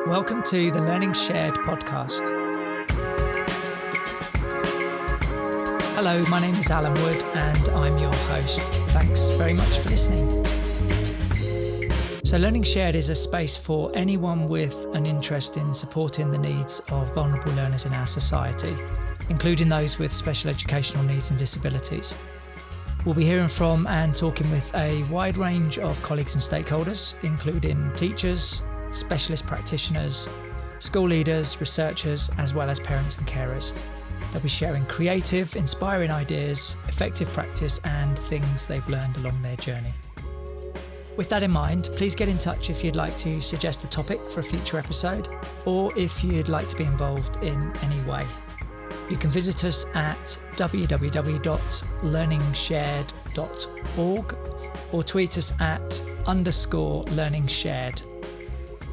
Welcome to the LearningShared podcast. Hello, my name is Alan Wood and I'm your host. Thanks very much for listening. So LearningShared is a space for anyone with an interest in supporting the needs of vulnerable learners in our society, including those with special educational needs and disabilities. We'll be hearing from and talking with a wide range of colleagues and stakeholders, including teachers, specialist practitioners, school leaders, researchers, as well as parents and carers. They'll be sharing creative, inspiring ideas, effective practice, and things they've learned along their journey. With that in mind, please get in touch if you'd like to suggest a topic for a future episode, or if you'd like to be involved in any way. You can visit us at www.learningshared.org or tweet us at _LearningShared.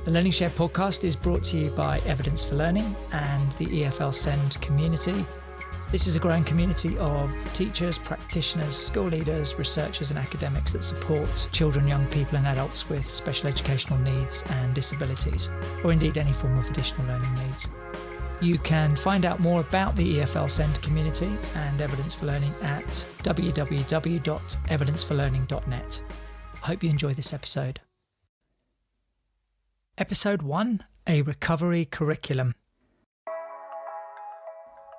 The LearningShared podcast is brought to you by Evidence for Learning and the EFL Send community. This is a growing community of teachers, practitioners, school leaders, researchers and academics that support children, young people and adults with special educational needs and disabilities, or indeed any form of additional learning needs. You can find out more about the EFL Send community and Evidence for Learning at www.evidenceforlearning.net. I hope you enjoy this episode. Episode 1, A Recovery Curriculum.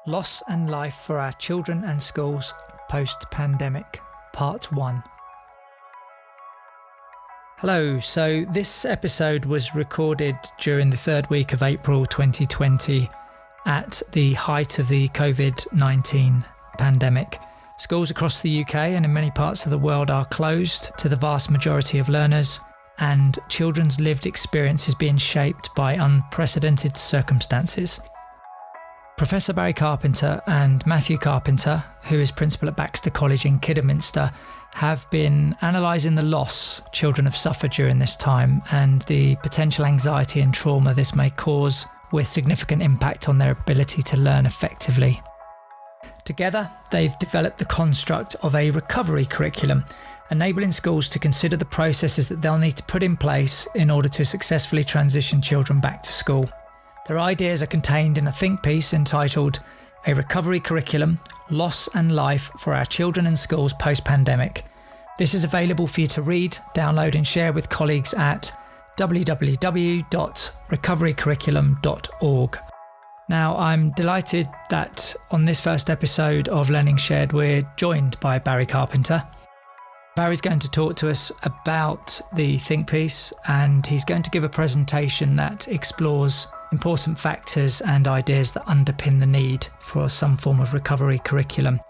Loss and Life for Our Children and Schools Post-Pandemic, Part 1. Hello, so this episode was recorded during the third week of April 2020 at the height of the COVID-19 pandemic. Schools across the UK and in many parts of the world are closed to the vast majority of learners, and children's lived experience is being shaped by unprecedented circumstances. Professor Barry Carpenter and Matthew Carpenter, who is principal at Baxter College in Kidderminster, have been analysing the loss children have suffered during this time and the potential anxiety and trauma this may cause, with significant impact on their ability to learn effectively. Together, they've developed the construct of a recovery curriculum, enabling schools to consider the processes that they'll need to put in place in order to successfully transition children back to school. Their ideas are contained in a think piece entitled A Recovery Curriculum, Loss and Life for Our Children and Schools Post-Pandemic. This is available for you to read, download and share with colleagues at www.recoverycurriculum.org. Now, I'm delighted that on this first episode of LearningShared we're joined by Barry Carpenter. Barry's going to talk to us about the think piece, and he's going to give a presentation that explores important factors and ideas that underpin the need for some form of recovery curriculum.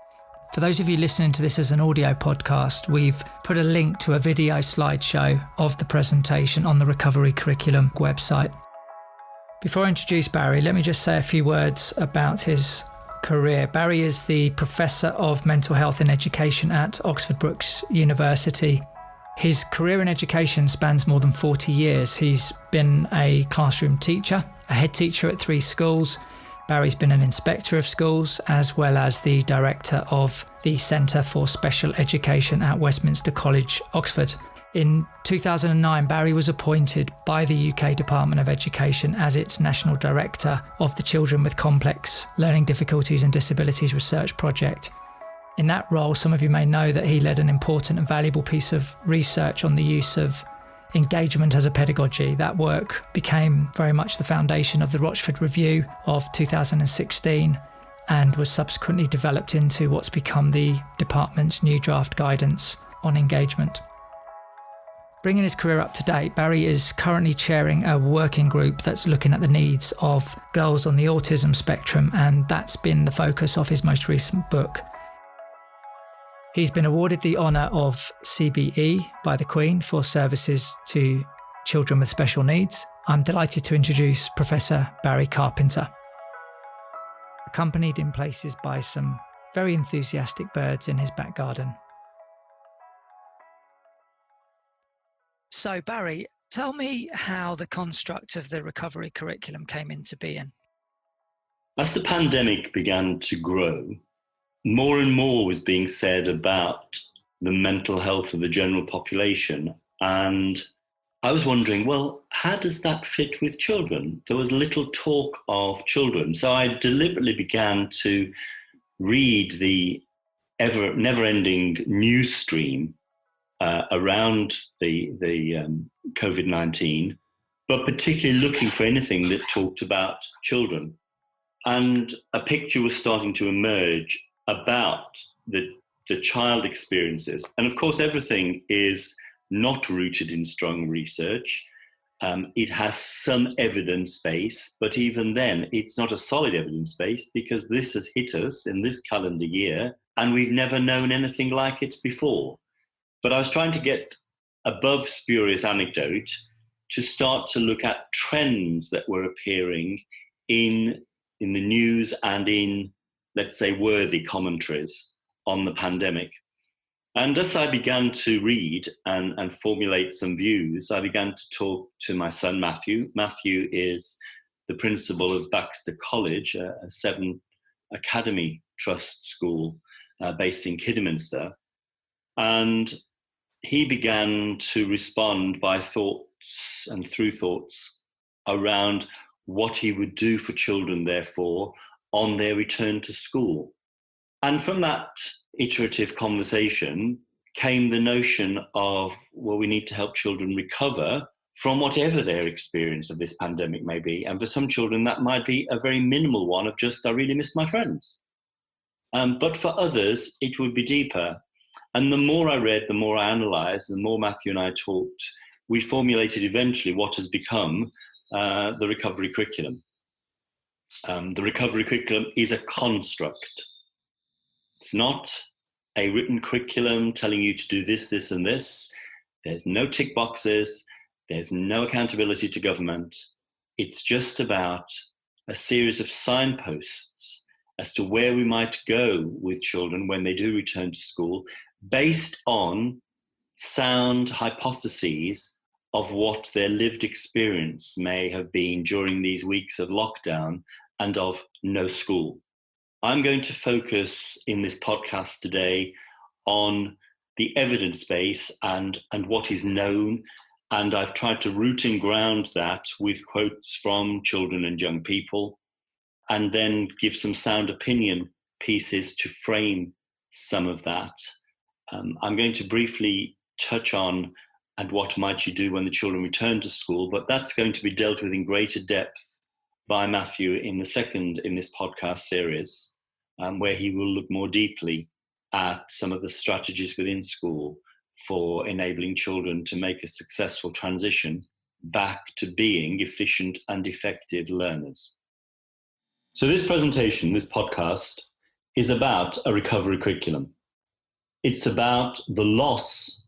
For those of you listening to this as an audio podcast, we've put a link to a video slideshow of the presentation on the Recovery Curriculum website. Before I introduce Barry, let me just say a few words about his career. Barry is the Professor of Mental Health and Education at Brookes University. His career in education spans more than 40 years. He's been a classroom teacher, a head teacher at 3 schools. Barry's been an inspector of schools, as well as the director of the Centre for Special Education at Westminster College, Oxford. In 2009, Barry was appointed by the UK Department of Education as its National Director of the Children with Complex Learning Difficulties and Disabilities Research Project. In that role, some of you may know that he led an important and valuable piece of research on the use of engagement as a pedagogy. That work became very much the foundation of the Rochford Review of 2016 and was subsequently developed into what's become the department's new draft guidance on engagement. Bringing his career up to date, Barry is currently chairing a working group that's looking at the needs of girls on the autism spectrum, and that's been the focus of his most recent book. He's been awarded the honour of CBE by the Queen for services to children with special needs. I'm delighted to introduce Professor Barry Carpenter. Accompanied in places by some very enthusiastic birds in his back garden. So Barry, tell me how the construct of the recovery curriculum came into being. As the pandemic began to grow, more and more was being said about the mental health of the general population, and I was wondering, well, how does that fit with children? There was little talk of children. So I deliberately began to read the never-ending news stream around the COVID-19, but particularly looking for anything that talked about children. And a picture was starting to emerge about the child experiences. And of course, everything is not rooted in strong research. It has some evidence base, but even then, it's not a solid evidence base because this has hit us in this calendar year, and we've never known anything like it before. But I was trying to get above spurious anecdote to start to look at trends that were appearing in the news and in, let's say, worthy commentaries on the pandemic. And as I began to read and formulate some views, I began to talk to my son, Matthew. Matthew is the principal of Baxter College, a 7 Academy Trust school based in Kidderminster. And he began to respond by thoughts and through thoughts around what he would do for children, therefore, on their return to school. And from that iterative conversation came the notion of, well, we need to help children recover from whatever their experience of this pandemic may be. And for some children, that might be a very minimal one of just, I really missed my friends. But for others, it would be deeper. And the more I read, the more I analysed, the more Matthew and I talked, we formulated eventually what has become the recovery curriculum. The recovery curriculum is a construct. It's not a written curriculum telling you to do this, this, and this. There's no tick boxes. There's no accountability to government. It's just about a series of signposts as to where we might go with children when they do return to school, based on sound hypotheses of what their lived experience may have been during these weeks of lockdown and of no school. I'm going to focus in this podcast today on the evidence base and what is known, and I've tried to root and ground that with quotes from children and young people, and then give some sound opinion pieces to frame some of that. I'm going to briefly touch on and what might you do when the children return to school, but that's going to be dealt with in greater depth by Matthew in the second in this podcast series, where he will look more deeply at some of the strategies within school for enabling children to make a successful transition back to being efficient and effective learners. So this presentation, this podcast, is about a recovery curriculum. It's about the loss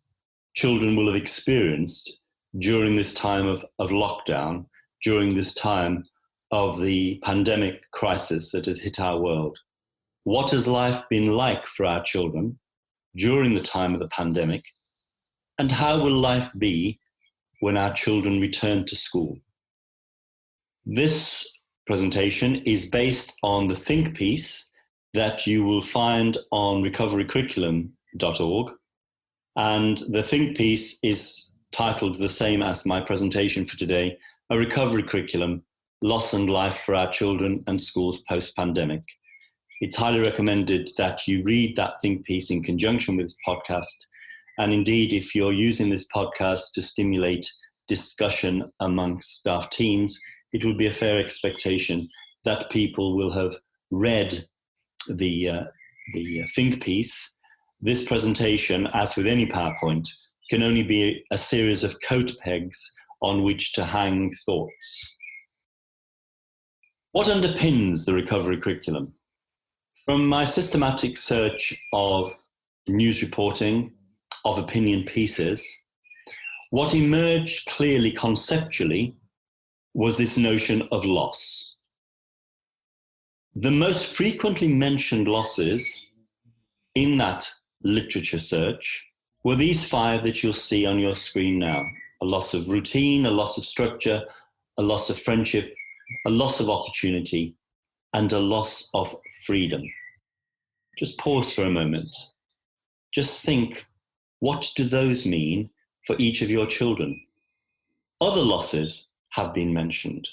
children will have experienced during this time of lockdown, during this time of the pandemic crisis that has hit our world. What has life been like for our children during the time of the pandemic? And how will life be when our children return to school? This presentation is based on the think piece that you will find on recoverycurriculum.org. And the think piece is titled the same as my presentation for today, A Recovery Curriculum, Loss and Life for Our Children and Schools Post-Pandemic. It's highly recommended that you read that think piece in conjunction with this podcast. And indeed, if you're using this podcast to stimulate discussion amongst staff teams, it would be a fair expectation that people will have read the think piece. This presentation, as with any PowerPoint, can only be a series of coat pegs on which to hang thoughts. What underpins the recovery curriculum? From my systematic search of news reporting, of opinion pieces, what emerged clearly conceptually was this notion of loss. The most frequently mentioned losses in that literature search were these 5 that you'll see on your screen now. A loss of routine, a loss of structure, a loss of friendship, a loss of opportunity, and a loss of freedom. Just pause for a moment. Just think, what do those mean for each of your children? Other losses have been mentioned.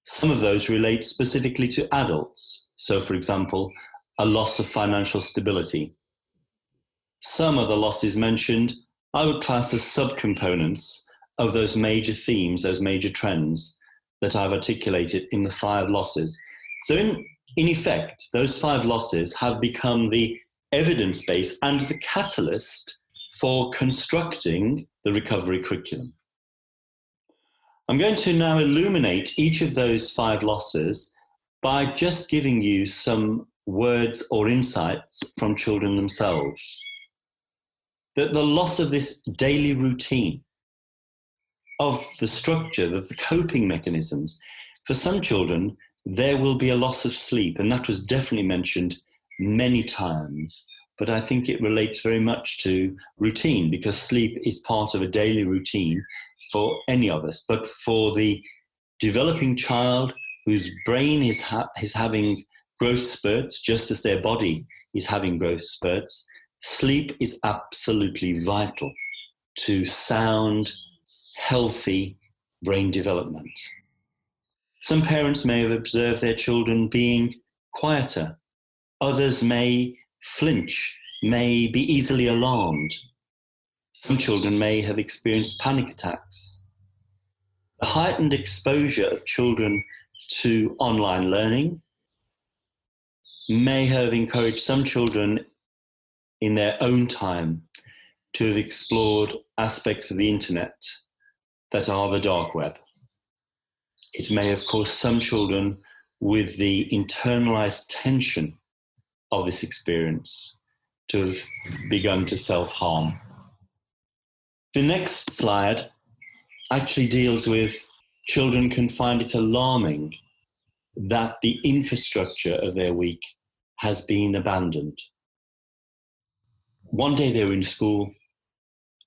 Some of those relate specifically to adults. So, for example, a loss of financial stability. Some of the losses mentioned I would class as subcomponents of those major themes, those major trends that I've articulated in the 5 losses. So in effect, those 5 losses have become the evidence base and the catalyst for constructing the recovery curriculum. I'm going to now illuminate each of those 5 losses by just giving you some words or insights from children themselves. That the loss of this daily routine, of the structure, of the coping mechanisms. For some children, there will be a loss of sleep, and that was definitely mentioned many times. But I think it relates very much to routine, because sleep is part of a daily routine for any of us. But for the developing child whose brain is having growth spurts, just as their body is having growth spurts, sleep is absolutely vital to sound, healthy brain development. Some parents may have observed their children being quieter. Others may flinch, may be easily alarmed. Some children may have experienced panic attacks. The heightened exposure of children to online learning may have encouraged some children in their own time to have explored aspects of the internet that are the dark web. It may have caused some children with the internalized tension of this experience to have begun to self-harm. The next slide actually deals with children can find it alarming that the infrastructure of their week has been abandoned. One day they were in school,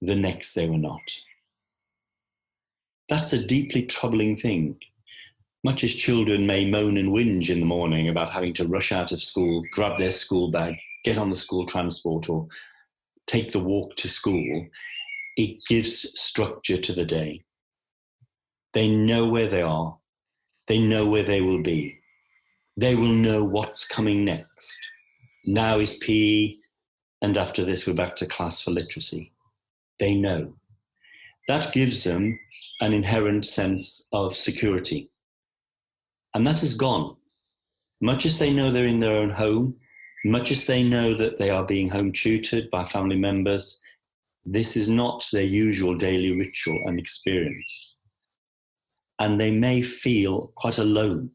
the next they were not. That's a deeply troubling thing. Much as children may moan and whinge in the morning about having to rush out of school, grab their school bag, get on the school transport, or take the walk to school, it gives structure to the day. They know where they are. They know where they will be. They will know what's coming next. Now is PE, and after this we're back to class for literacy. They know. That gives them an inherent sense of security. And that is gone. Much as they know they're in their own home, much as they know that they are being home tutored by family members, this is not their usual daily ritual and experience. And they may feel quite alone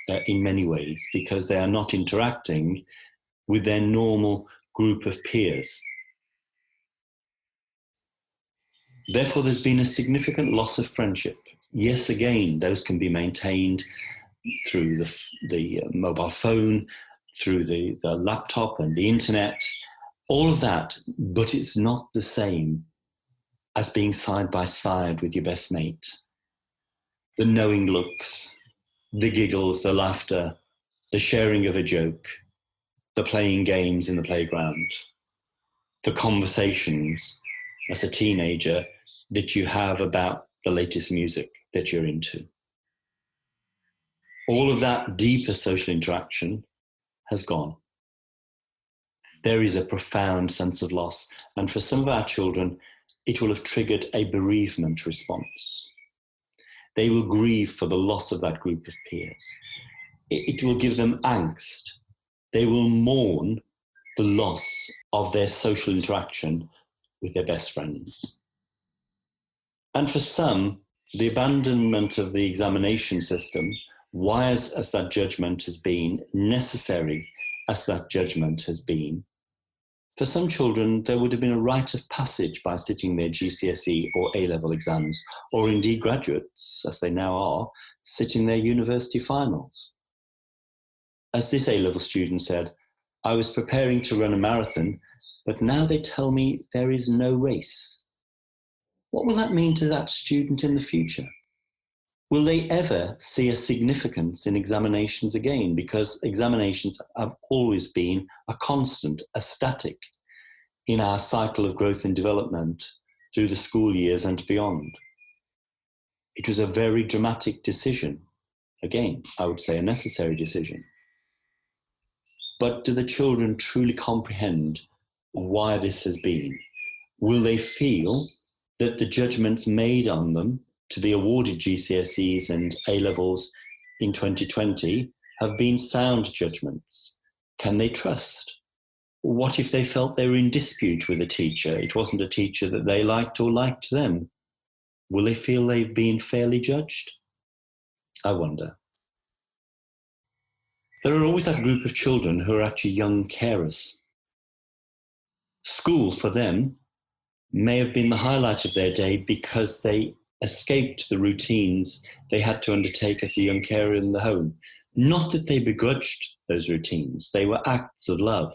in many ways because they are not interacting with their normal group of peers. Therefore, there's been a significant loss of friendship. Yes, again, those can be maintained through the mobile phone, through the laptop and the internet, all of that, but it's not the same as being side by side with your best mate. The knowing looks, the giggles, the laughter, the sharing of a joke, the playing games in the playground, the conversations as a teenager that you have about the latest music that you're into. All of that deeper social interaction has gone. There is a profound sense of loss, and for some of our children, it will have triggered a bereavement response. They will grieve for the loss of that group of peers. It will give them angst. They will mourn the loss of their social interaction with their best friends. And for some, the abandonment of the examination system, wise as that judgment has been, necessary as that judgment has been, for some children, there would have been a rite of passage by sitting their GCSE or A-level exams, or indeed graduates, as they now are, sitting their university finals. As this A-level student said, I was preparing to run a marathon, but now they tell me there is no race. What will that mean to that student in the future? Will they ever see a significance in examinations again? Because examinations have always been a constant, a static in our cycle of growth and development through the school years and beyond. It was a very dramatic decision. Again, I would say a necessary decision. But do the children truly comprehend why this has been? Will they feel that the judgments made on them to be awarded GCSEs and A-levels in 2020 have been sound judgments? Can they trust? What if they felt they were in dispute with a teacher? It wasn't a teacher that they liked or liked them. Will they feel they've been fairly judged? I wonder. There are always that group of children who are actually young carers. School for them may have been the highlight of their day because they escaped the routines they had to undertake as a young carer in the home. Not that they begrudged those routines, they were acts of love.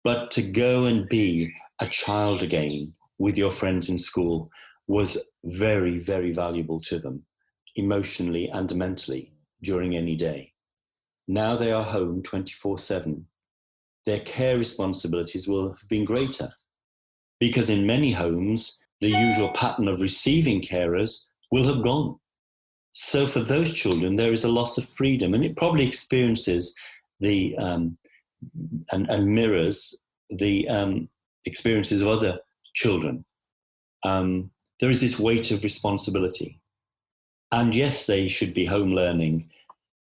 But to go and be a child again with your friends in school was very, very valuable to them, emotionally and mentally, during any day. Now they are home 24/7. Their care responsibilities will have been greater because in many homes, the usual pattern of receiving carers will have gone. So for those children, there is a loss of freedom, and it probably experiences the and mirrors the experiences of other children. There is this weight of responsibility. And yes, they should be home learning,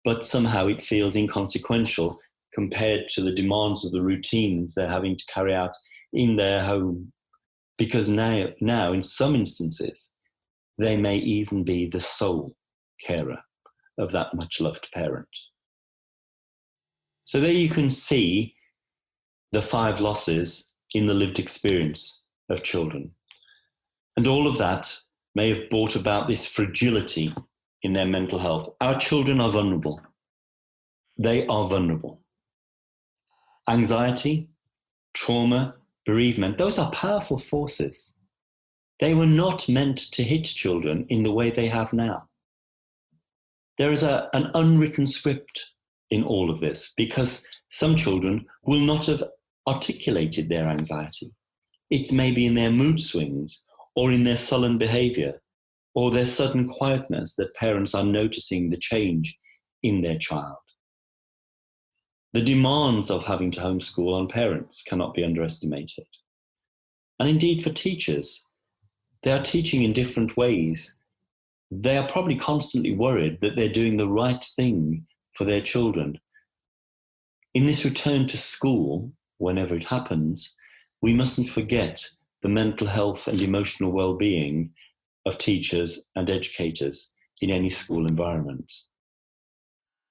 but somehow it feels inconsequential compared to the demands of the routines they're having to carry out in their home. Because now in some instances, they may even be the sole carer of that much loved parent. So there you can see the 5 losses in the lived experience of children. And all of that may have brought about this fragility in their mental health. Our children are vulnerable. They are vulnerable. Anxiety, trauma, bereavement, those are powerful forces. They were not meant to hit children in the way they have now. There is an unwritten script in all of this because some children will not have articulated their anxiety. It's maybe in their mood swings or in their sullen behavior or their sudden quietness that parents are noticing the change in their child. The demands of having to homeschool on parents cannot be underestimated. And indeed for teachers, they are teaching in different ways. They are probably constantly worried that they're doing the right thing for their children. In this return to school, whenever it happens, we mustn't forget the mental health and emotional well-being of teachers and educators in any school environment.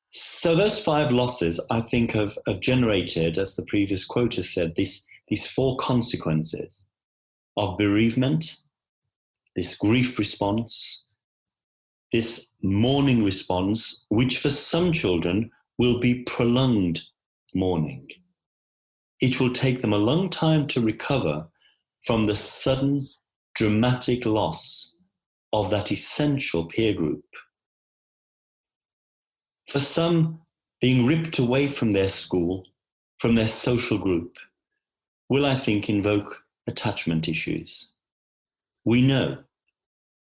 So those 5 losses, I think, have generated, as the previous quote has said, these 4 consequences of bereavement, this grief response, this mourning response, which for some children will be prolonged mourning. It will take them a long time to recover from the sudden, dramatic loss of that essential peer group. For some, being ripped away from their school, from their social group, will, I think, invoke attachment issues. We know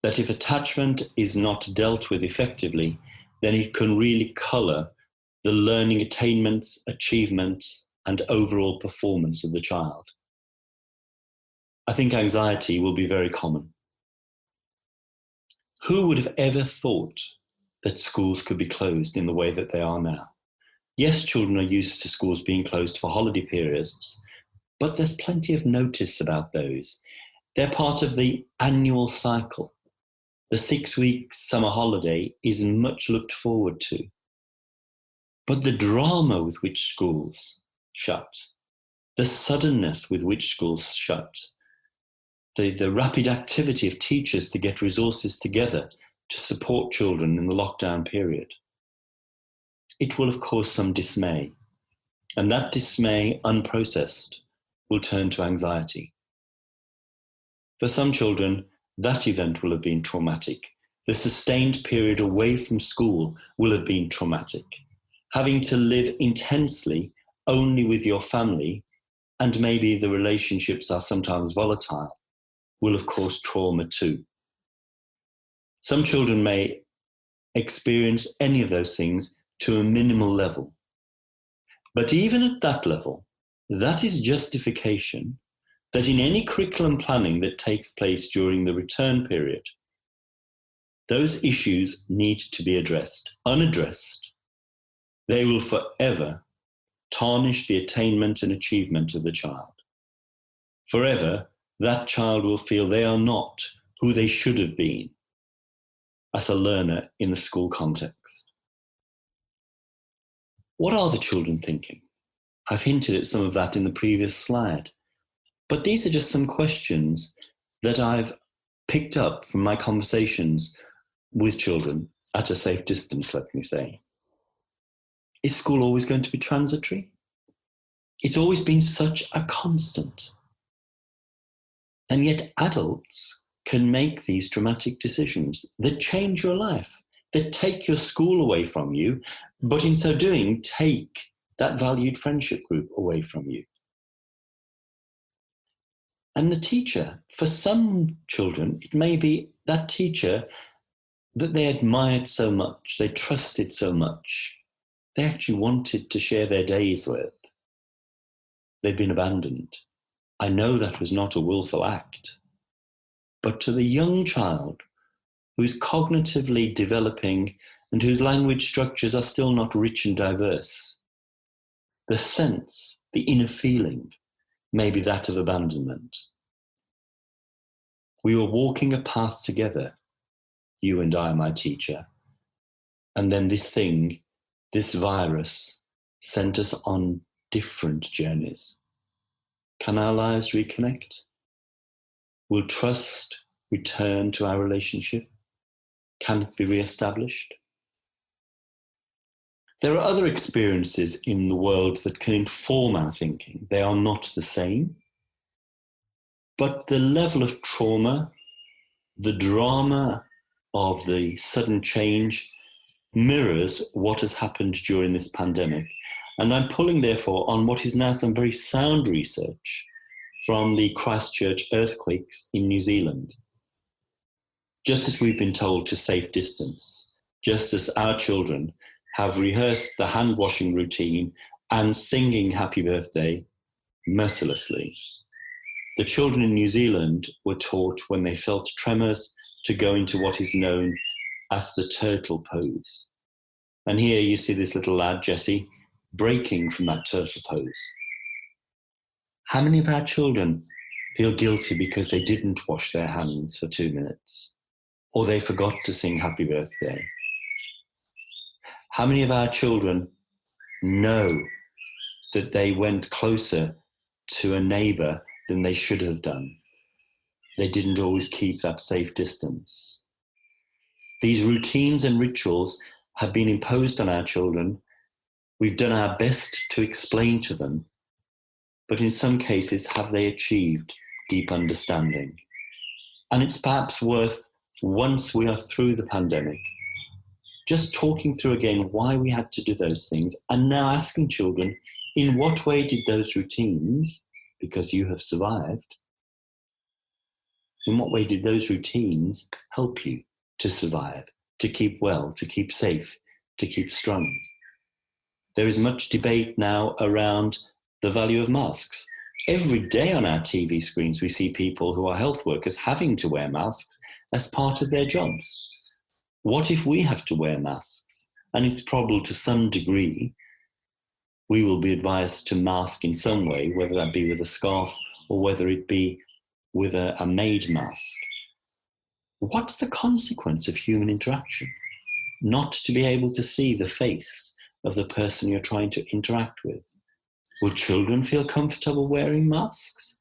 that if attachment is not dealt with effectively, then it can really colour the learning attainments, achievements, and overall performance of the child. I think anxiety will be very common. Who would have ever thought that schools could be closed in the way that they are now? Yes, children are used to schools being closed for holiday periods, but there's plenty of notice about those. They're part of the annual cycle. The 6-week summer holiday is much looked forward to. But the drama with which schools shut, the suddenness with which schools shut, the rapid activity of teachers to get resources together to support children in the lockdown period, it will have caused some dismay. And that dismay, unprocessed, will turn to anxiety. For some children, that event will have been traumatic. The sustained period away from school will have been traumatic. Having to live intensely only with your family, and maybe the relationships are sometimes volatile, will have caused trauma too. Some children may experience any of those things to a minimal level. But even at that level, that is justification that in any curriculum planning that takes place during the return period, those issues need to be addressed. Unaddressed, they will forever tarnish the attainment and achievement of the child. Forever, that child will feel they are not who they should have been as a learner in the school context. What are the children thinking? I've hinted at some of that in the previous slide, but these are just some questions that I've picked up from my conversations with children at a safe distance, let me say. Is school always going to be transitory? It's always been such a constant. And yet adults can make these dramatic decisions that change your life, that take your school away from you, but in so doing, take that valued friendship group away from you. And the teacher, for some children, it may be that teacher that they admired so much, they trusted so much, they actually wanted to share their days with. They've been abandoned. I know that was not a willful act. But to the young child who's cognitively developing and whose language structures are still not rich and diverse, the sense, the inner feeling, may be that of abandonment. We were walking a path together, you and I, my teacher, and then this thing, this virus, sent us on different journeys. Can our lives reconnect? Will trust return to our relationship? Can it be re-established? There are other experiences in the world that can inform our thinking. They are not the same. But the level of trauma, the drama of the sudden change mirrors what has happened during this pandemic. And I'm pulling, therefore, on what is now some very sound research from the Christchurch earthquakes in New Zealand. Just as we've been told to safe distance, just as our children have rehearsed the hand washing routine and singing happy birthday mercilessly, the children in New Zealand were taught when they felt tremors to go into what is known as the turtle pose. And here you see this little lad, Jesse, breaking from that turtle pose. How many of our children feel guilty because they didn't wash their hands for 2 minutes, or they forgot to sing happy birthday? How many of our children know that they went closer to a neighbour than they should have done? They didn't always keep that safe distance. These routines and rituals have been imposed on our children. We've done our best to explain to them, but in some cases, have they achieved deep understanding? And it's perhaps worth, once we are through the pandemic, just talking through again why we had to do those things, and now asking children, in what way did those routines, because you have survived, in what way did those routines help you to survive, to keep well, to keep safe, to keep strong? There is much debate now around the value of masks. Every day on our TV screens, we see people who are health workers having to wear masks as part of their jobs. What if we have to wear masks? And it's probable to some degree we will be advised to mask in some way, whether that be with a scarf or whether it be with a made mask. What's the consequence of human interaction? Not to be able to see the face of the person you're trying to interact with. Will children feel comfortable wearing masks?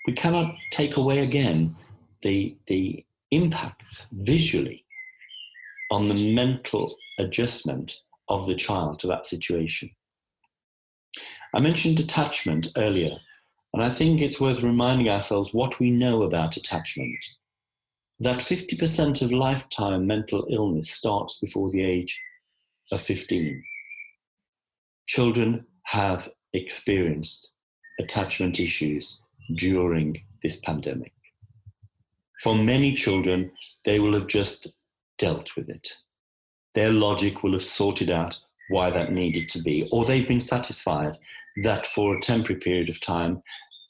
We cannot take away again the impact visually on the mental adjustment of the child to that situation. I mentioned attachment earlier, and I think it's worth reminding ourselves what we know about attachment. That 50% of lifetime mental illness starts before the age of 15. Children have experienced attachment issues during this pandemic. For many children, they will have just dealt with it. Their logic will have sorted out why that needed to be, or they've been satisfied that for a temporary period of time,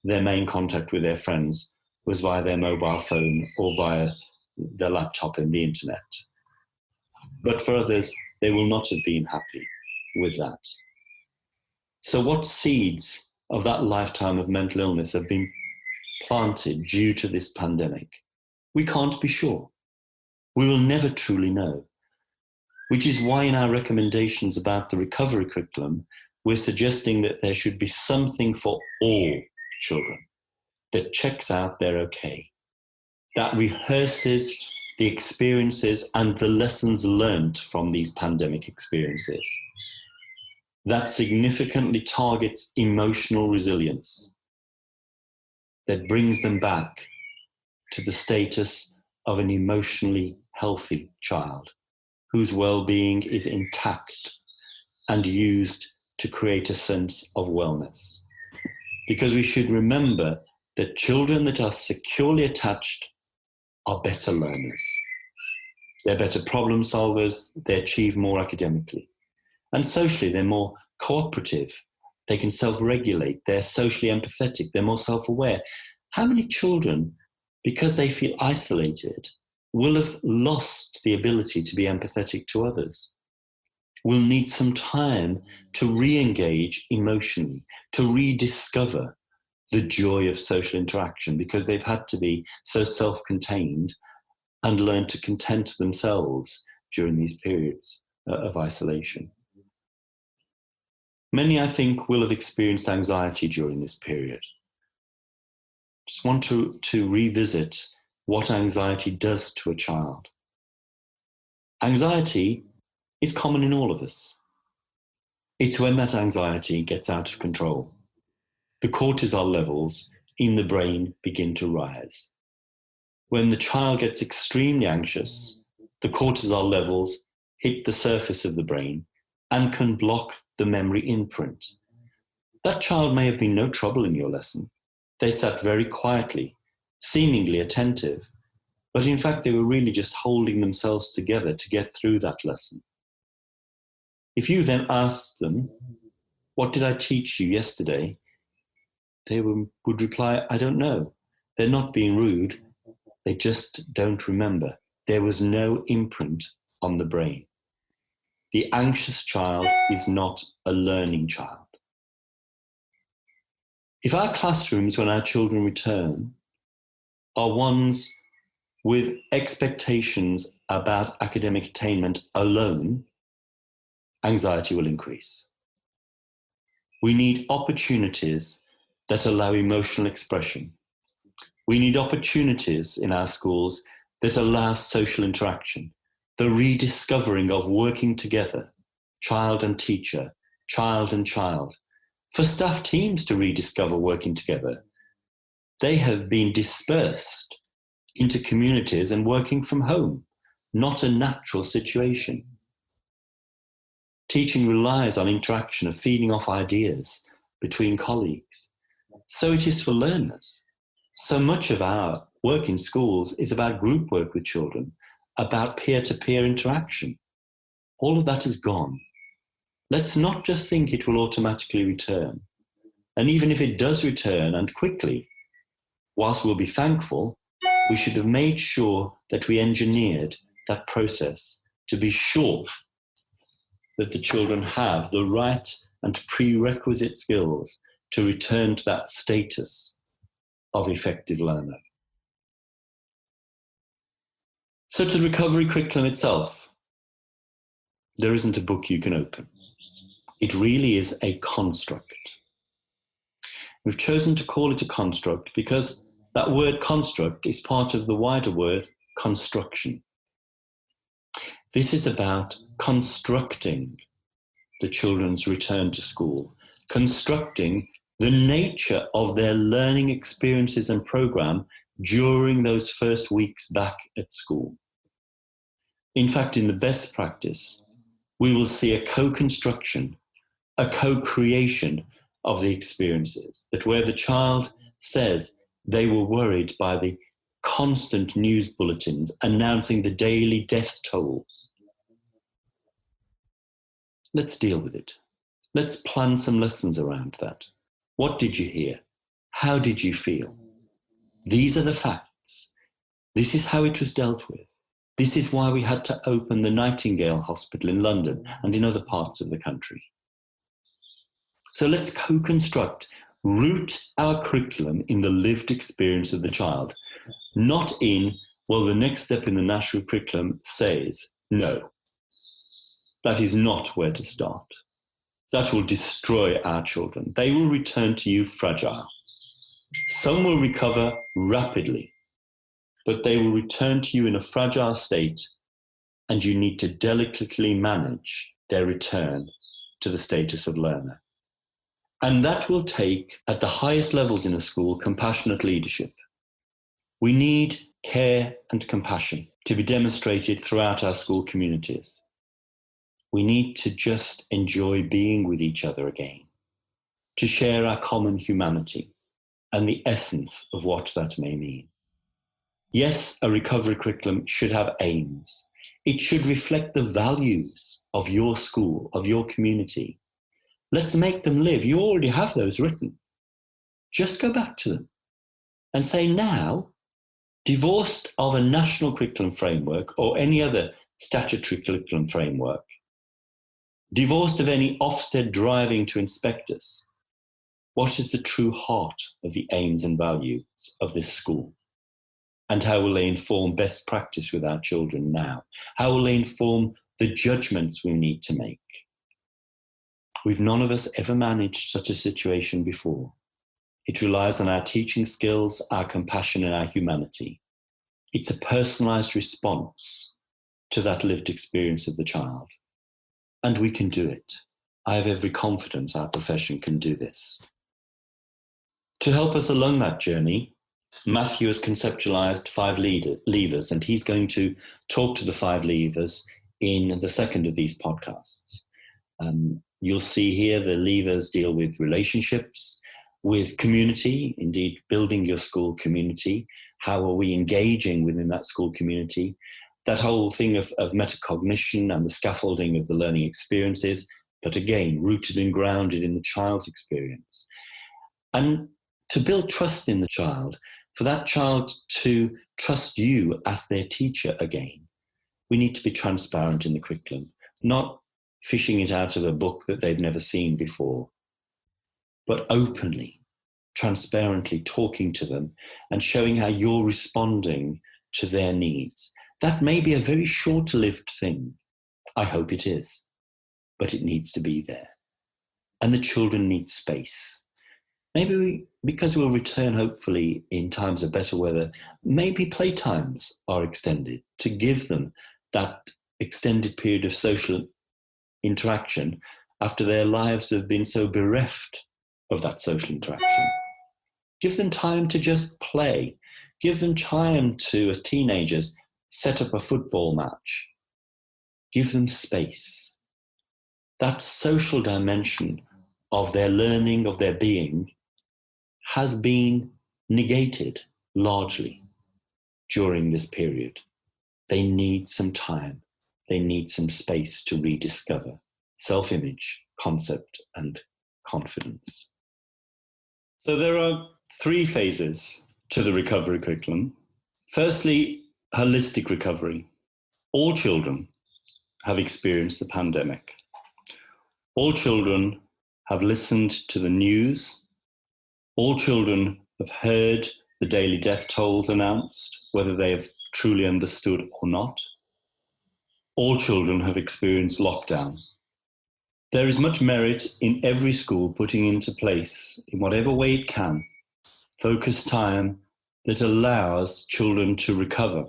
their main contact with their friends was via their mobile phone or via their laptop and the internet. But for others, they will not have been happy with that. So what seeds of that lifetime of mental illness have been planted due to this pandemic? We can't be sure. We will never truly know, which is why in our recommendations about the recovery curriculum, we're suggesting that there should be something for all children that checks out they're okay, that rehearses the experiences and the lessons learned from these pandemic experiences, that significantly targets emotional resilience, that brings them back to the status of an emotionally healthy child whose well-being is intact and used to create a sense of wellness. Because we should remember that children that are securely attached are better learners. They're better problem solvers, they achieve more academically. And socially, they're more cooperative. They can self-regulate, they're socially empathetic, they're more self-aware. How many children, because they feel isolated, will have lost the ability to be empathetic to others? Will need some time to re-engage emotionally, to rediscover the joy of social interaction because they've had to be so self-contained and learn to content themselves during these periods of isolation. Many, I think, will have experienced anxiety during this period. Just want to revisit what anxiety does to a child. Anxiety is common in all of us. It's when that anxiety gets out of control. The cortisol levels in the brain begin to rise. When the child gets extremely anxious, the cortisol levels hit the surface of the brain and can block the memory imprint. That child may have been no trouble in your lesson. They sat very quietly, seemingly attentive, but in fact they were really just holding themselves together to get through that lesson. If you then asked them, "What did I teach you yesterday?" they would reply, "I don't know." They're not being rude, they just don't remember. There was no imprint on the brain. The anxious child is not a learning child. If our classrooms, when our children return, are ones with expectations about academic attainment alone, anxiety will increase. We need opportunities that allow emotional expression. We need opportunities in our schools that allow social interaction, the rediscovering of working together, child and teacher, child and child, for staff teams to rediscover working together. They have been dispersed into communities and working from home, not a natural situation. Teaching relies on interaction of feeding off ideas between colleagues. So it is for learners. So much of our work in schools is about group work with children, about peer-to-peer interaction. All of that is gone. Let's not just think it will automatically return. And even if it does return, and quickly, whilst we'll be thankful, we should have made sure that we engineered that process to be sure that the children have the right and prerequisite skills to return to that status of effective learner. So to the recovery curriculum itself, there isn't a book you can open. It really is a construct. We've chosen to call it a construct because that word construct is part of the wider word construction. This is about constructing the children's return to school, constructing the nature of their learning experiences and program during those first weeks back at school. In fact, in the best practice, we will see a co-construction, a co-creation of the experiences, that where the child says they were worried by the constant news bulletins announcing the daily death tolls. Let's deal with it. Let's plan some lessons around that. What did you hear? How did you feel? These are the facts. This is how it was dealt with. This is why we had to open the Nightingale Hospital in London and in other parts of the country. So let's co-construct, root our curriculum in the lived experience of the child, not in, well, the next step in the national curriculum says no. That is not where to start. That will destroy our children. They will return to you fragile. Some will recover rapidly, but they will return to you in a fragile state, and you need to delicately manage their return to the status of learner. And that will take, at the highest levels in a school, compassionate leadership. We need care and compassion to be demonstrated throughout our school communities. We need to just enjoy being with each other again, to share our common humanity and the essence of what that may mean. Yes, a recovery curriculum should have aims. It should reflect the values of your school, of your community. Let's make them live. You already have those written. Just go back to them and say, now, divorced of a national curriculum framework or any other statutory curriculum framework, divorced of any Ofsted driving to inspect us, what is the true heart of the aims and values of this school? And how will they inform best practice with our children now? How will they inform the judgments we need to make? We've none of us ever managed such a situation before. It relies on our teaching skills, our compassion, and our humanity. It's a personalised response to that lived experience of the child. And we can do it. I have every confidence our profession can do this. To help us along that journey, Matthew has conceptualised 5 levers, and he's going to talk to the 5 levers in the second of these podcasts. You'll see here the levers deal with relationships, with community, indeed building your school community. How are we engaging within that school community? That whole thing of metacognition and the scaffolding of the learning experiences, but again, rooted and grounded in the child's experience. And to build trust in the child, for that child to trust you as their teacher again, we need to be transparent in the curriculum, not fishing it out of a book that they've never seen before, but openly, transparently talking to them and showing how you're responding to their needs. That may be a very short-lived thing. I hope it is, but it needs to be there. And the children need space. Maybe because we'll return hopefully in times of better weather, maybe playtimes are extended to give them that extended period of social interaction after their lives have been so bereft of that social interaction. Give them time to just play. Give them time to, as teenagers, set up a football match. Give them space. That social dimension of their learning, of their being, has been negated largely during this period. They need some time. They need some space to rediscover self-image, concept, and confidence. So there are 3 phases to the recovery curriculum. Firstly, holistic recovery. All children have experienced the pandemic. All children have listened to the news. All children have heard the daily death tolls announced, whether they have truly understood or not. All children have experienced lockdown. There is much merit in every school putting into place, in whatever way it can, focused time that allows children to recover,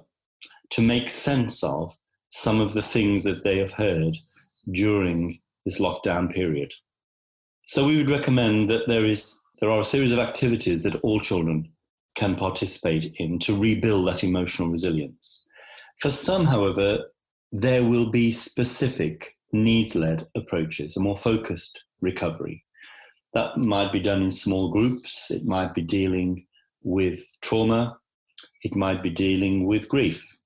to make sense of some of the things that they have heard during this lockdown period. So we would recommend that there are a series of activities that all children can participate in to rebuild that emotional resilience. For some, however, there will be specific needs-led approaches, a more focused recovery. That might be done in small groups. It might be dealing with trauma. it might be dealing with grief,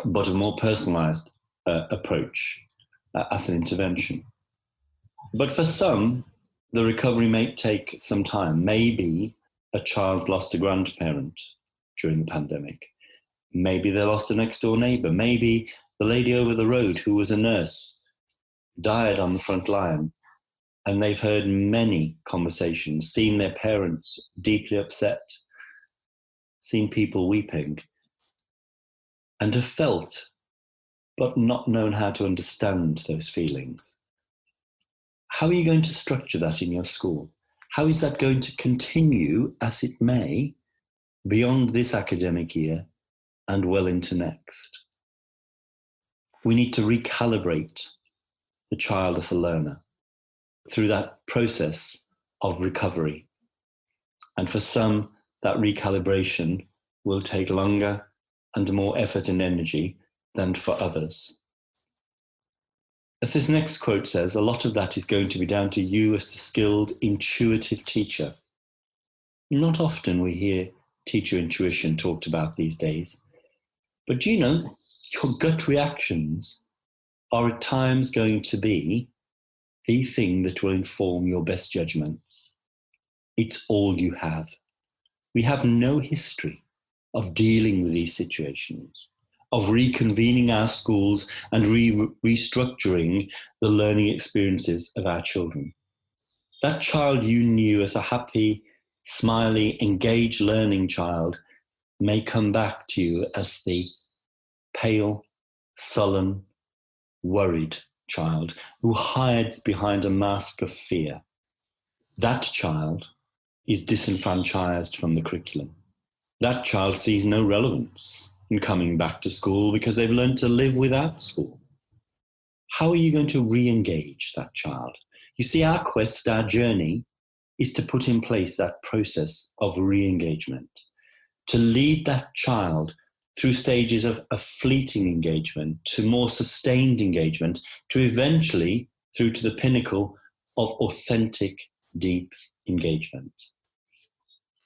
but a more personalized approach as an intervention. But for some, the recovery may take some time. Maybe a child lost a grandparent during the pandemic. Maybe they lost a next door neighbor. Maybe the lady over the road who was a nurse died on the front line, and they've heard many conversations, seen their parents deeply upset, seen people weeping, and have felt, but not known how to understand those feelings. How are you going to structure that in your school? How is that going to continue as it may beyond this academic year and well into next? We need to recalibrate the child as a learner through that process of recovery. And for some, that recalibration will take longer and more effort and energy than for others. As this next quote says, a lot of that is going to be down to you as a skilled, intuitive teacher. Not often we hear teacher intuition talked about these days, but do you know, your gut reactions are at times going to be the thing that will inform your best judgments. It's all you have. We have no history of dealing with these situations, of reconvening our schools and restructuring the learning experiences of our children. That child you knew as a happy, smiley, engaged learning child may come back to you as the pale, sullen, worried child who hides behind a mask of fear. That child is disenfranchised from the curriculum. That child sees no relevance in coming back to school because they've learned to live without school. How are you going to re-engage that child? You see, our quest, our journey, is to put in place that process of re-engagement, to lead that child through stages of fleeting engagement to more sustained engagement, to eventually through to the pinnacle of authentic, deep engagement.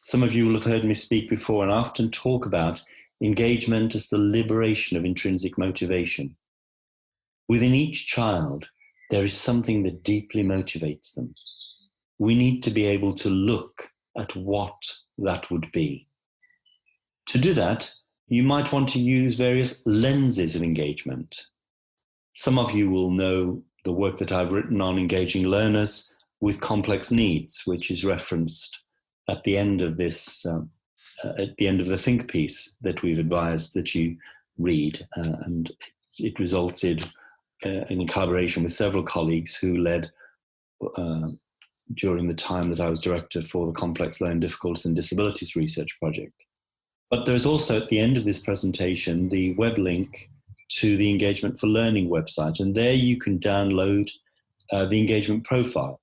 Some of you will have heard me speak before, and I often talk about engagement as the liberation of intrinsic motivation. Within each child, there is something that deeply motivates them. We need to be able to look at what that would be. To do that, you might want to use various lenses of engagement. Some of you will know the work that I've written on engaging learners with complex needs, which is referenced at the end of this, at the end of the think piece that we've advised that you read. And it resulted in a collaboration with several colleagues who led during the time that I was director for the Complex Learning Difficulties and Disabilities Research Project. But there's also at the end of this presentation the web link to the Engagement for Learning website, and there you can download the engagement profile.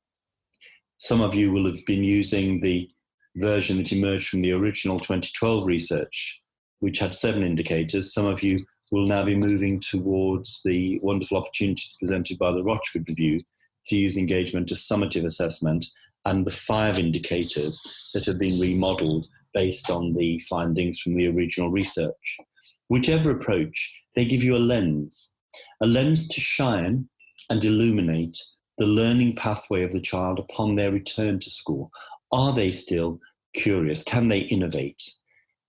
Some of you will have been using the version that emerged from the original 2012 research, which had 7 indicators. Some of you will now be moving towards the wonderful opportunities presented by the Rochford Review to use engagement as summative assessment and the 5 indicators that have been remodeled based on the findings from the original research. Whichever approach, they give you a lens to shine and illuminate the learning pathway of the child upon their return to school. Are they still curious? Can they innovate?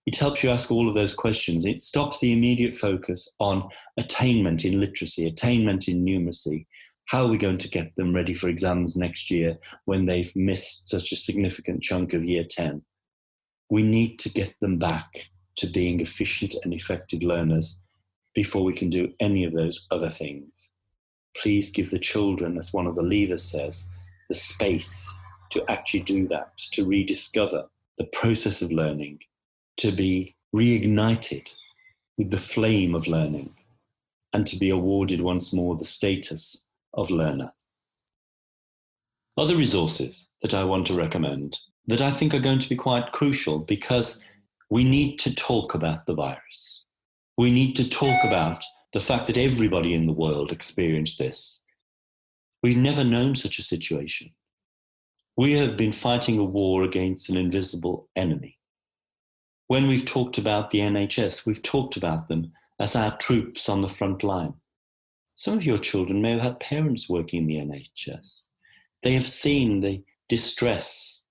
It helps you ask all of those questions. It stops the immediate focus on attainment in literacy, attainment in numeracy. How are we going to get them ready for exams next year when they've missed such a significant chunk of year 10? We need to get them back to being efficient and effective learners before we can do any of those other things. Please give the children, as one of the leaders says, the space to actually do that, to rediscover the process of learning, to be reignited with the flame of learning, and to be awarded once more the status of learner. Other resources that I want to recommend that I think are going to be quite crucial, because we need to talk about the virus. We need to talk about the fact that everybody in the world experienced this. We've never known such a situation. We have been fighting a war against an invisible enemy. When we've talked about the NHS, we've talked about them as our troops on the front line. Some of your children may have had parents working in the NHS. They have seen the distress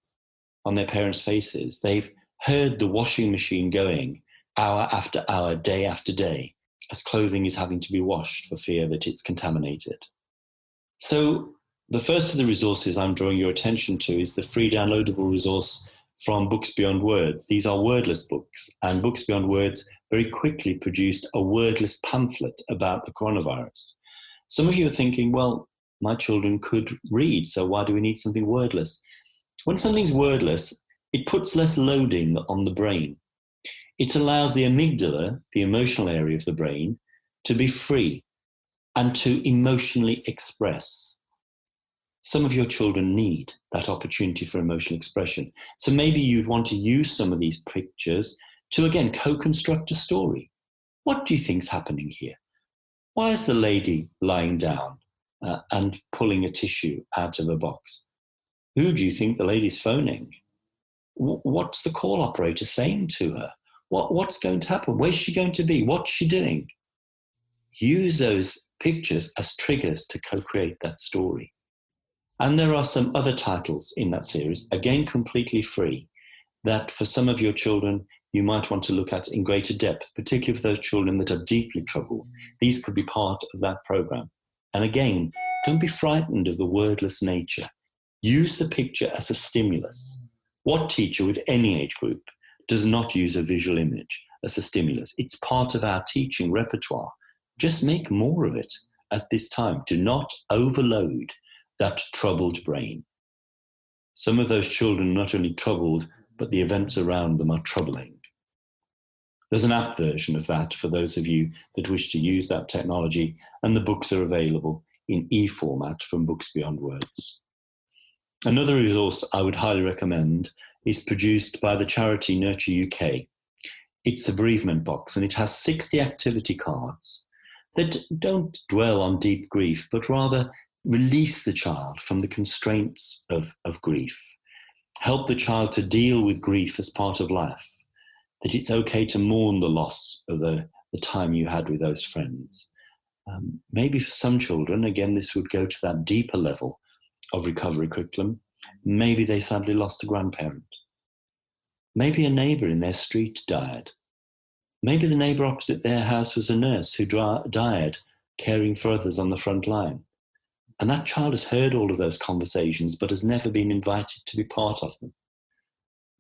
on their parents' faces. They've heard the washing machine going hour after hour, day after day, as clothing is having to be washed for fear that it's contaminated. So the first of the resources I'm drawing your attention to is the free downloadable resource from Books Beyond Words. These are wordless books, and Books Beyond Words very quickly produced a wordless pamphlet about the coronavirus. Some of you are thinking, well, my children could read, so why do we need something wordless? When something's wordless, it puts less loading on the brain. It allows the amygdala, the emotional area of the brain, to be free and to emotionally express. Some of your children need that opportunity for emotional expression. So maybe you'd want to use some of these pictures to, again, co-construct a story. What do you think's happening here? Why is the lady lying down and pulling a tissue out of a box? Who do you think the lady's phoning? What's the call operator saying to her? What's going to happen? Where's she going to be? What's she doing? Use those pictures as triggers to co-create that story. And there are some other titles in that series, again, completely free, that for some of your children, you might want to look at in greater depth, particularly for those children that are deeply troubled. These could be part of that program. And again, don't be frightened of the wordless nature. Use the picture as a stimulus. What teacher with any age group does not use a visual image as a stimulus? It's part of our teaching repertoire. Just make more of it at this time. Do not overload that troubled brain. Some of those children are not only troubled, but the events around them are troubling. There's an app version of that for those of you that wish to use that technology, and the books are available in e-format from Books Beyond Words. Another resource I would highly recommend is produced by the charity Nurture UK. It's a bereavement box, and it has 60 activity cards that don't dwell on deep grief, but rather release the child from the constraints of grief. Help the child to deal with grief as part of life, that it's okay to mourn the loss of the time you had with those friends. Maybe for some children, again, this would go to that deeper level of recovery curriculum. Maybe they sadly lost a grandparent. Maybe a neighbour in their street died. Maybe the neighbour opposite their house was a nurse who died caring for others on the front line. And that child has heard all of those conversations, but has never been invited to be part of them.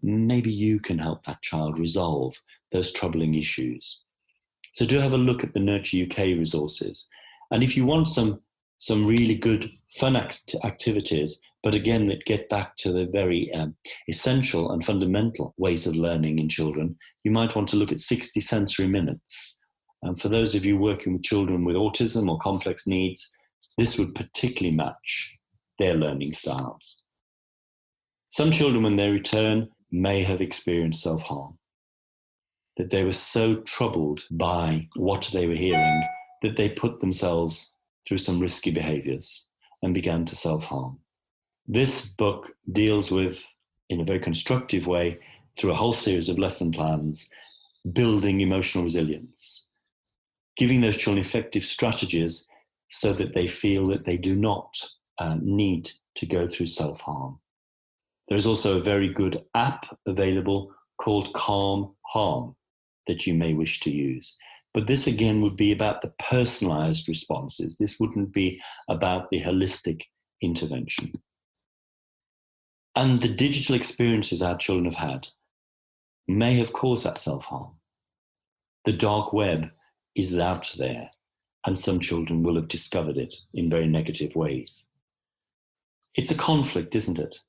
Maybe you can help that child resolve those troubling issues. So do have a look at the Nurture UK resources. And if you want some really good fun activities, but again, that get back to the very essential and fundamental ways of learning in children, you might want to look at 60 sensory minutes. And for those of you working with children with autism or complex needs, this would particularly match their learning styles. Some children, when they return, may have experienced self-harm, that they were so troubled by what they were hearing that they put themselves through some risky behaviours and began to self-harm. This book deals with, in a very constructive way, through a whole series of lesson plans, building emotional resilience, giving those children effective strategies so that they feel that they do not need to go through self-harm. There's also a very good app available called Calm Harm that you may wish to use. But this again would be about the personalized responses. This wouldn't be about the holistic intervention. And the digital experiences our children have had may have caused that self-harm. The dark web is out there, and some children will have discovered it in very negative ways. It's a conflict, isn't it?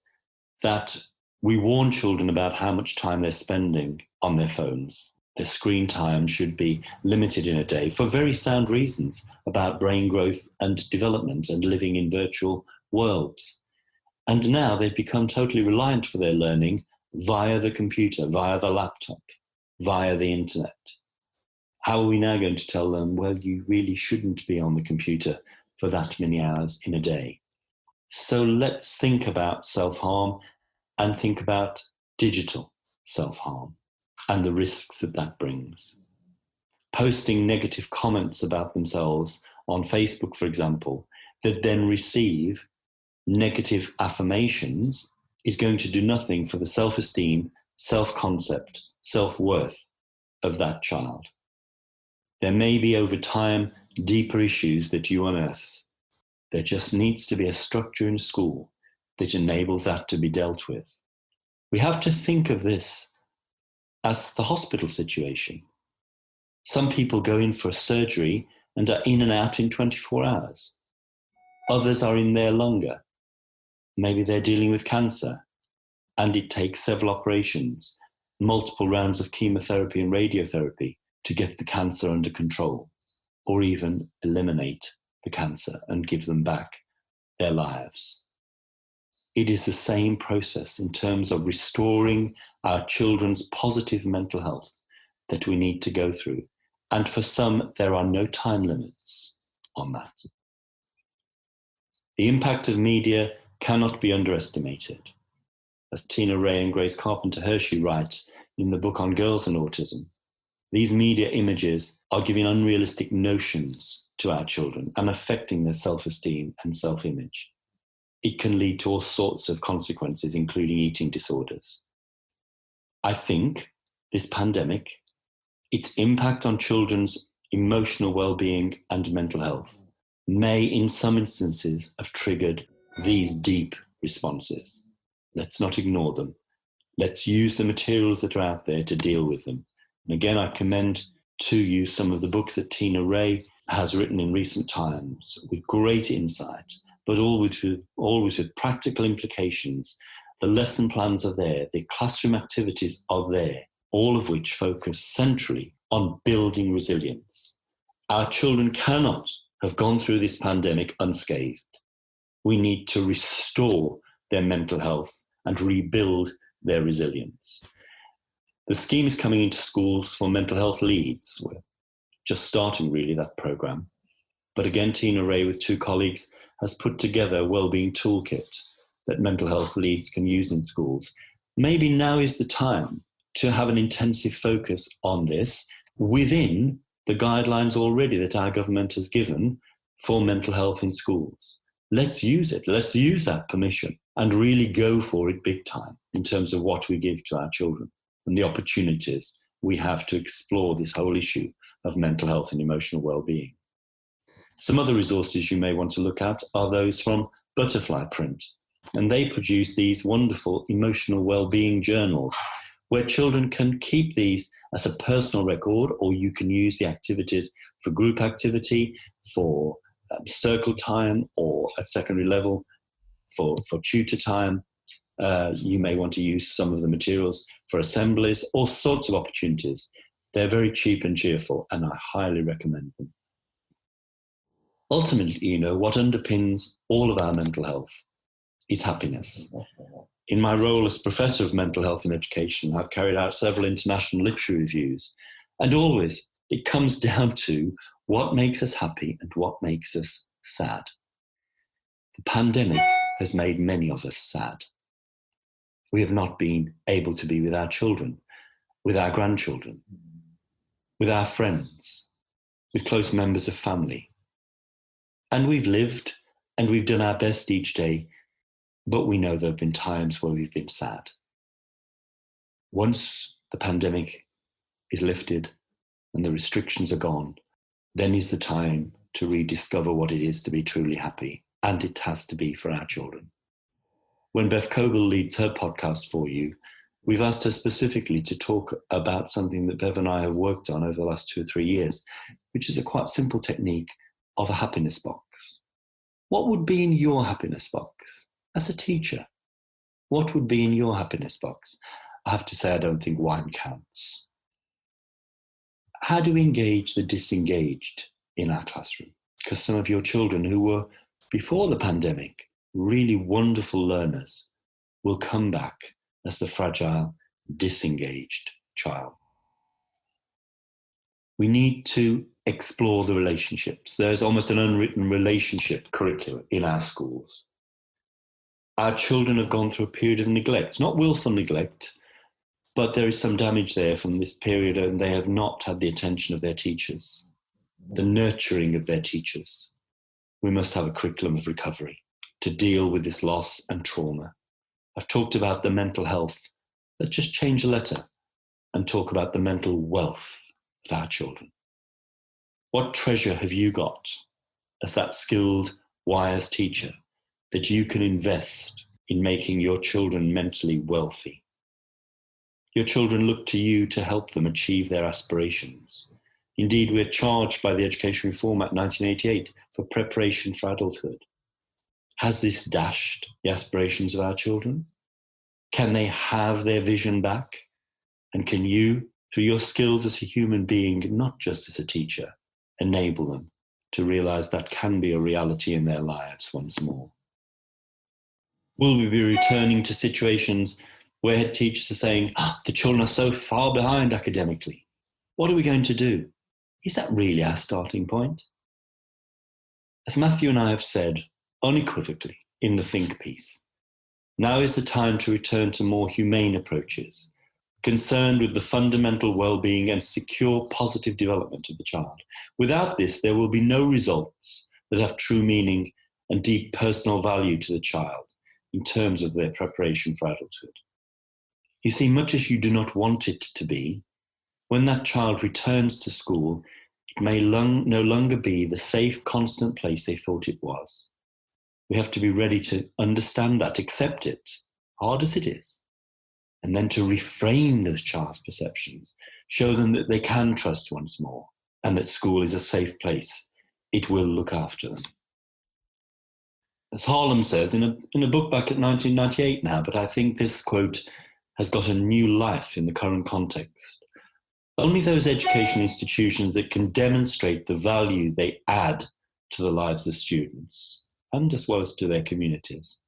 That we warn children about how much time they're spending on their phones. Their screen time should be limited in a day for very sound reasons about brain growth and development and living in virtual worlds. And now they've become totally reliant for their learning via the computer, via the laptop, via the internet. How are we now going to tell them, well, you really shouldn't be on the computer for that many hours in a day? So let's think about self-harm and think about digital self-harm. and the risks that that brings. Posting negative comments about themselves on Facebook, for example, that then receive negative affirmations is going to do nothing for the self-esteem, self-concept, self-worth of that child. There may be over time deeper issues that you unearth. There just needs to be a structure in school that enables that to be dealt with. We have to think of this as the hospital situation. Some people go in for surgery and are in and out in 24 hours. Others are in there longer. Maybe they're dealing with cancer and it takes several operations, multiple rounds of chemotherapy and radiotherapy to get the cancer under control, or even eliminate the cancer and give them back their lives. It is the same process in terms of restoring our children's positive mental health that we need to go through. And for some, there are no time limits on that. The impact of media cannot be underestimated. As Tina Ray and Grace Carpenter Hershey write in the book on girls and autism, these media images are giving unrealistic notions to our children and affecting their self-esteem and self-image. It can lead to all sorts of consequences, including eating disorders. I think this pandemic, its impact on children's emotional well-being and mental health may, in some instances, have triggered these deep responses. Let's not ignore them. Let's use the materials that are out there to deal with them. And again, I commend to you some of the books that Tina Ray has written in recent times with great insight, but always with practical implications. The lesson plans are there, the classroom activities are there, all of which focus centrally on building resilience. Our children cannot have gone through this pandemic unscathed. We need to restore their mental health and rebuild their resilience. The scheme is coming into schools for mental health leads. We're just starting really that program. But again, Tina Ray with two colleagues has put together a wellbeing toolkit that mental health leads can use in schools. Maybe now is the time to have an intensive focus on this within the guidelines already that our government has given for mental health in schools. Let's use it. Let's use that permission and really go for it big time in terms of what we give to our children and the opportunities we have to explore this whole issue of mental health and emotional well-being. Some other resources you may want to look at are those from Butterfly Print, and they produce these wonderful emotional well-being journals where children can keep these as a personal record, or you can use the activities for group activity, for circle time, or at secondary level for tutor time. You may want to use some of the materials for assemblies, all sorts of opportunities. They're very cheap and cheerful, and I highly recommend them. Ultimately, what underpins all of our mental health is happiness. In my role as Professor of Mental Health in Education, I've carried out several international literature reviews, and always it comes down to what makes us happy and what makes us sad. The pandemic has made many of us sad. We have not been able to be with our children, with our grandchildren, with our friends, with close members of family. And we've lived and we've done our best each day, but we know there have been times where we've been sad. Once the pandemic is lifted and the restrictions are gone, then is the time to rediscover what it is to be truly happy, and it has to be for our children. When Beth Coble leads her podcast for you, we've asked her specifically to talk about something that Bev and I have worked on over the last 2 or 3 years, which is a quite simple technique of a happiness box. What would be in your happiness box? As a teacher, what would be in your happiness box? I have to say, I don't think wine counts. How do we engage the disengaged in our classroom? Because some of your children who were, before the pandemic, really wonderful learners will come back as the fragile, disengaged child. We need to explore the relationships. There's almost an unwritten relationship curriculum in our schools. Our children have gone through a period of neglect, not willful neglect, But there is some damage there from this period, and they have not had the attention of their teachers, the nurturing of their teachers. We must have a curriculum of recovery to deal with this loss and trauma. I've talked about the mental health. Let's just change a letter and talk about the mental wealth of our children. What treasure have you got as that skilled, wise teacher that you can invest in making your children mentally wealthy? Your children look to you to help them achieve their aspirations. Indeed, we're charged by the Education Reform Act 1988 for preparation for adulthood. Has this dashed the aspirations of our children? Can they have their vision back? And can you, through your skills as a human being, not just as a teacher, enable them to realize that can be a reality in their lives once more? Will we be returning to situations where head teachers are saying, the children are so far behind academically? What are we going to do? Is that really our starting point? As Matthew and I have said unequivocally in the think piece, now is the time to return to more humane approaches, concerned with the fundamental well-being and secure positive development of the child. Without this, there will be no results that have true meaning and deep personal value to the child in terms of their preparation for adulthood. You see, much as you do not want it to be, when that child returns to school, it may no longer be the safe, constant place they thought it was. We have to be ready to understand that, accept it, hard as it is, and then to reframe those child's perceptions, show them that they can trust once more and that school is a safe place. It will look after them. As Harlem says in a book back at 1998 now, but I think this quote has got a new life in the current context. Only those education institutions that can demonstrate the value they add to the lives of students, and as well as to their communities,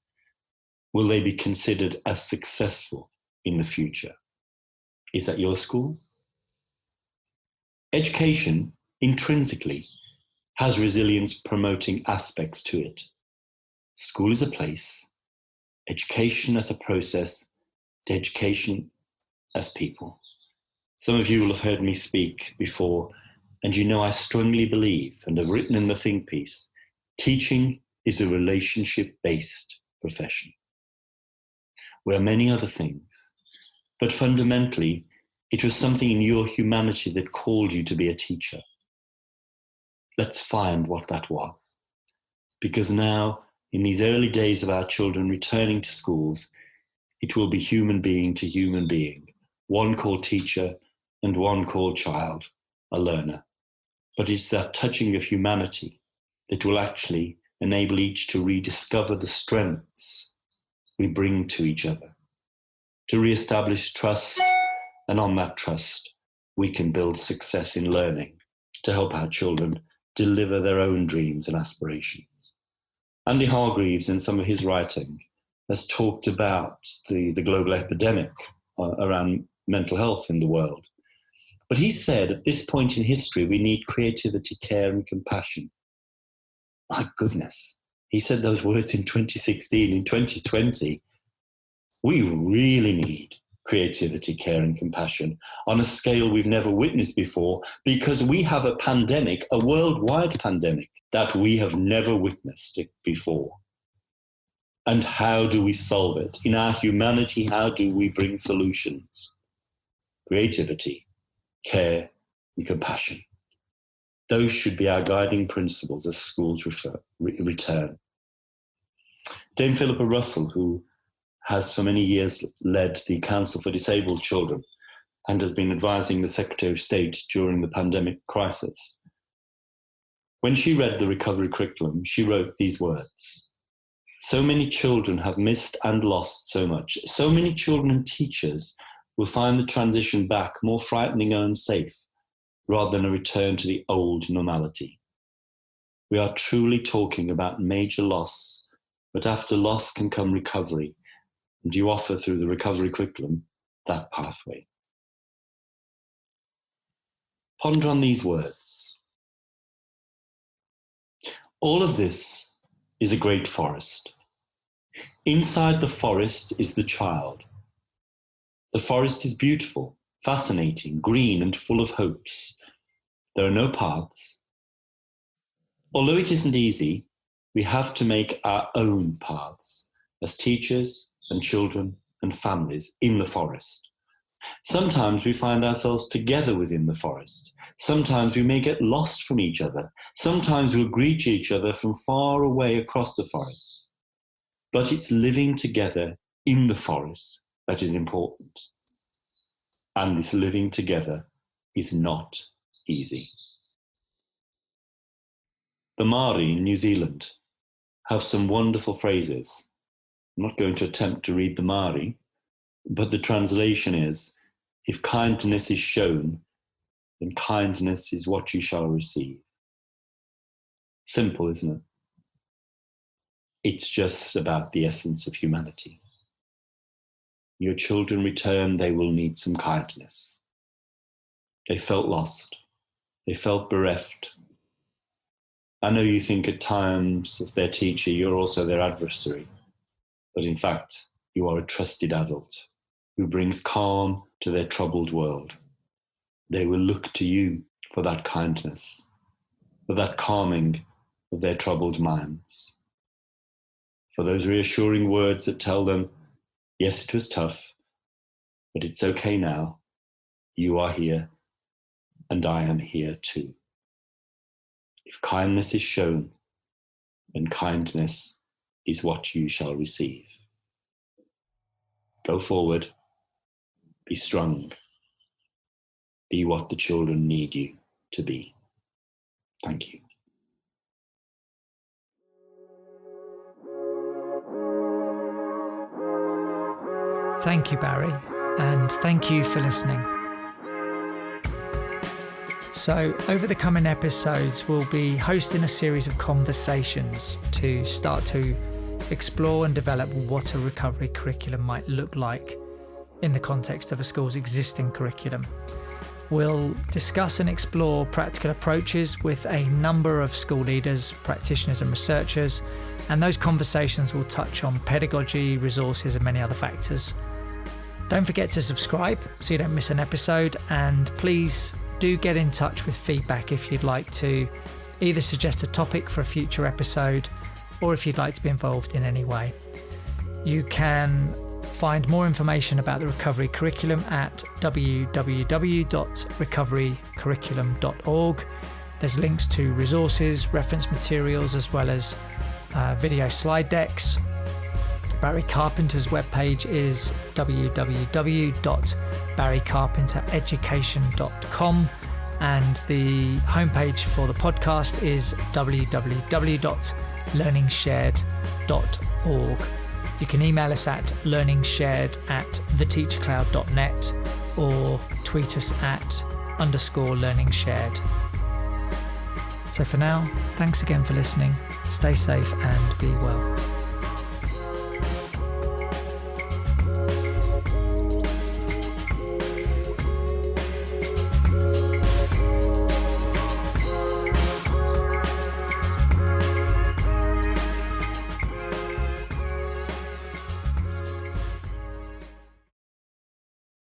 will they be considered as successful in the future. Is that your school? Education, intrinsically, has resilience-promoting aspects to it. School is a place, education as a process, education as people. Some of you will have heard me speak before, and you know I strongly believe, and have written in the think piece, teaching is a relationship-based profession. We're many other things, but fundamentally, it was something in your humanity that called you to be a teacher. Let's find what that was. Because now, in these early days of our children returning to schools, it will be human being to human being, one called teacher and one called child, a learner. But it's that touching of humanity that will actually enable each to rediscover the strengths we bring to each other, to re-establish trust, and on that trust, we can build success in learning to help our children deliver their own dreams and aspirations. Andy Hargreaves, in some of his writing, has talked about the global epidemic around mental health in the world. But he said at this point in history, we need creativity, care, and compassion. My goodness, he said those words in 2016. In 2020, we really need creativity, care, and compassion on a scale we've never witnessed before, because we have a pandemic, a worldwide pandemic, that we have never witnessed before. And how do we solve it? In our humanity, how do we bring solutions? Creativity, care, and compassion. Those should be our guiding principles as schools return. Dame Philippa Russell, who has for many years led the Council for Disabled Children and has been advising the Secretary of State during the pandemic crisis, when she read the recovery curriculum, she wrote these words: "So many children have missed and lost so much. So many children and teachers will find the transition back more frightening and unsafe rather than a return to the old normality. We are truly talking about major loss, but after loss can come recovery, and you offer through the recovery curriculum that pathway." Ponder on these words. All of this is a great forest. Inside the forest is the child. The forest is beautiful, fascinating, green, and full of hopes. There are no paths. Although it isn't easy, we have to make our own paths as teachers and children and families in the forest. Sometimes we find ourselves together within the forest. Sometimes we may get lost from each other. Sometimes we'll greet each other from far away across the forest. But it's living together in the forest that is important. And this living together is not easy. The Māori in New Zealand have some wonderful phrases. I'm not going to attempt to read the Māori, but the translation is, if kindness is shown, then kindness is what you shall receive. Simple, isn't it? It's just about the essence of humanity. Your children return, they will need some kindness. They felt lost. They felt bereft. I know you think at times, as their teacher, you're also their adversary. But in fact, you are a trusted adult who brings calm to their troubled world. They will look to you for that kindness, for that calming of their troubled minds, for those reassuring words that tell them, yes, it was tough, but it's okay now. You are here, and I am here too. If kindness is shown, then kindness is what you shall receive. Go forward, be strong, be what the children need you to be. Thank you. Thank you, Barry, and thank you for listening. So, over the coming episodes, we'll be hosting a series of conversations to start to explore and develop what a recovery curriculum might look like in the context of a school's existing curriculum. We'll discuss and explore practical approaches with a number of school leaders, practitioners and researchers, and those conversations will touch on pedagogy, resources and many other factors. Don't forget to subscribe so you don't miss an episode, and please do get in touch with feedback if you'd like to either suggest a topic for a future episode or if you'd like to be involved in any way. You can find more information about the recovery curriculum at www.recoverycurriculum.org. There's links to resources, reference materials, as well as video slide decks. Barry Carpenter's webpage is www.barrycarpentereducation.com, and the homepage for the podcast is www.learningshared.org. You can email us at learningshared@theteachercloud.net or tweet us at _learningshared. So for now, thanks again for listening. Stay safe and be well.